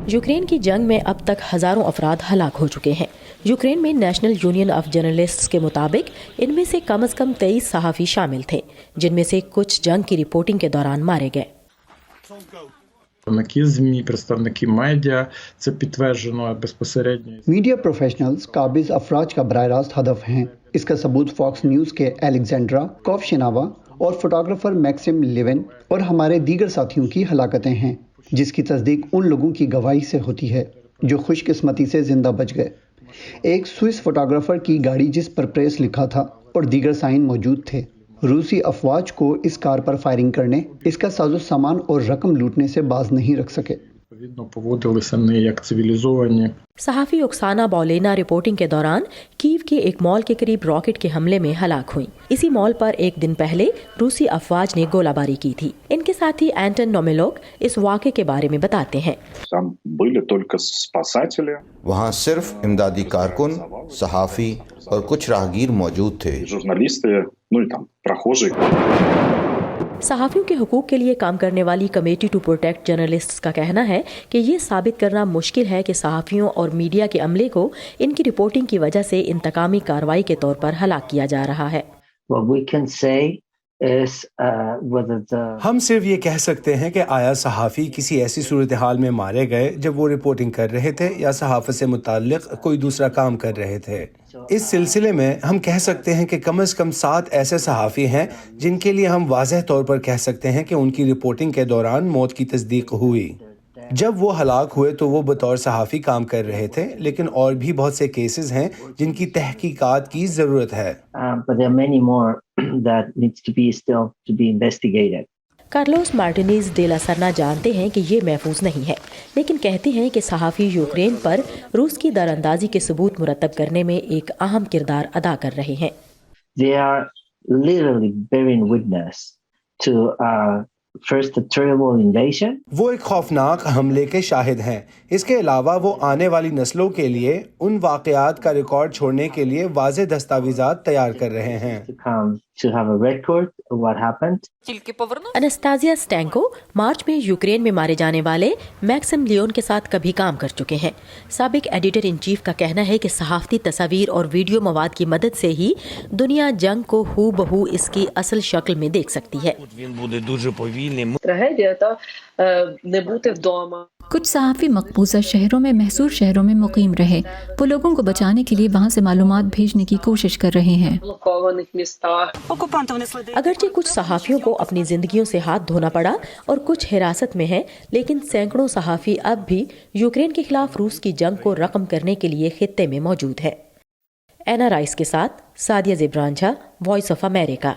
Ukraine की जंग में अब तक हजारों अफराद हलाक हो चुके हैं। यूक्रेन में नेशनल यूनियन ऑफ जर्नलिस्ट्स के मुताबिक इनमें से कम 23 सहाफ़ी शामिल थे, जिनमें से कुछ जंग की रिपोर्टिंग के दौरान मारे गए। मीडिया प्रोफेशनल्स काबिज अफराज का बराह रास्त हदफ हैं। इसका सबूत फॉक्स न्यूज़ के एलेक्जेंड्रा कोवशिनावा और फोटोग्राफर मैक्सिम लिविन और हमारे दीगर साथियों की हलाकतें हैं, जिसकी तस्दीक उन लोगों की गवाही से होती है जो खुशकिस्मती से जिंदा बच गए। एक स्विस फोटोग्राफर की गाड़ी जिस पर प्रेस लिखा था और दीगर साइन मौजूद थे, रूसी अफवाज को इस कार पर फायरिंग करने, इसका साजो सामान और रकम लूटने से बाज नहीं रख सके। सहाफ़ी ओक्साना बौलेना रिपोर्टिंग के दौरान कीव के एक मॉल के करीब रॉकेट के हमले में हलाक हुई। इसी मॉल पर एक दिन पहले रूसी अफवाज ने गोलाबारी की थी। इनके साथी एंटन नोमिलोक इस वाक़े के बारे में बताते हैं। वहाँ सिर्फ इमदादी कारकुन, सहाफ़ी और कुछ राहगीर मौजूद थे। सहाफ़ियों के हुकूक के लिए काम करने वाली कमेटी टू प्रोटेक्ट जर्नलिस्ट्स का कहना है कि ये साबित करना मुश्किल है कि सहाफ़ियों और मीडिया के अमले को इनकी रिपोर्टिंग की वजह से इंतकामी कार्रवाई के तौर पर हलाक किया जा रहा है। हम सिर्फ ये कह सकते हैं कि आया सहाफ़ी किसी ऐसी सूरत हाल में मारे गए जब वो रिपोर्टिंग कर रहे थे या सहाफ़त से मुताल्लिक़ कोई दूसरा काम कर रहे थे। इस सिलसिले में हम कह सकते हैं कि कम से कम 7 ऐसे सहाफ़ी हैं जिनके लिए हम वाज़ेह तौर पर कह सकते हैं कि उनकी रिपोर्टिंग के दौरान मौत की तस्दीक हुई। जब वो हलाक हुए तो वो बतौर सहाफ़ी काम कर रहे थे, लेकिन और भी बहुत से केसेस हैं जिनकी तहकीकात की ज़रूरत है। कार्लोस मार्टिनेज दे ला सरना जानते हैं कि ये महफूज नहीं है, लेकिन कहते हैं कि सहाफ़ी यूक्रेन पर रूस की दरअंदाजी के सबूत मुरतब करने में एक अहम किरदार अदा कर रहे हैं। They are literally bearing witness to first a terrible invasion. वो एक खौफनाक हमले के शाहिद हैं। इसके अलावा वो आने वाली नस्लों के लिए उन वाक़यात का रिकॉर्ड छोड़ने के लिए वाज़े दस्तावेज़ात तैयार कर रहे हैं। To have a record of what happened. Anastasia Stenko March में यूक्रेन में मारे जाने वाले मैक्सिम लियोन के साथ कभी काम कर चुके हैं। साबिक एडिटर इन चीफ का कहना है कि सहाफ़ती तस्वीर और वीडियो मवाद की मदद से ही दुनिया जंग को हू बहू इसकी असल शक्ल में देख सकती है। कुछ सहाफ़ी मकबूजा शहरों में महसूर शहरों में मुकीम रहे। वो लोगों को बचाने के लिए वहाँ से मालूमात भेजने की कोशिश कर रहे हैं। अगरचे कुछ सहाफ़ियों को अपनी जिंदगियों से हाथ धोना पड़ा और कुछ हिरासत में हैं, लेकिन सैकड़ों सहाफ़ी अब भी यूक्रेन के खिलाफ रूस की जंग को रकम करने के लिए खित्ते में मौजूद है। एना राइस के साथ Sadia Zibran Jha, Voice of America.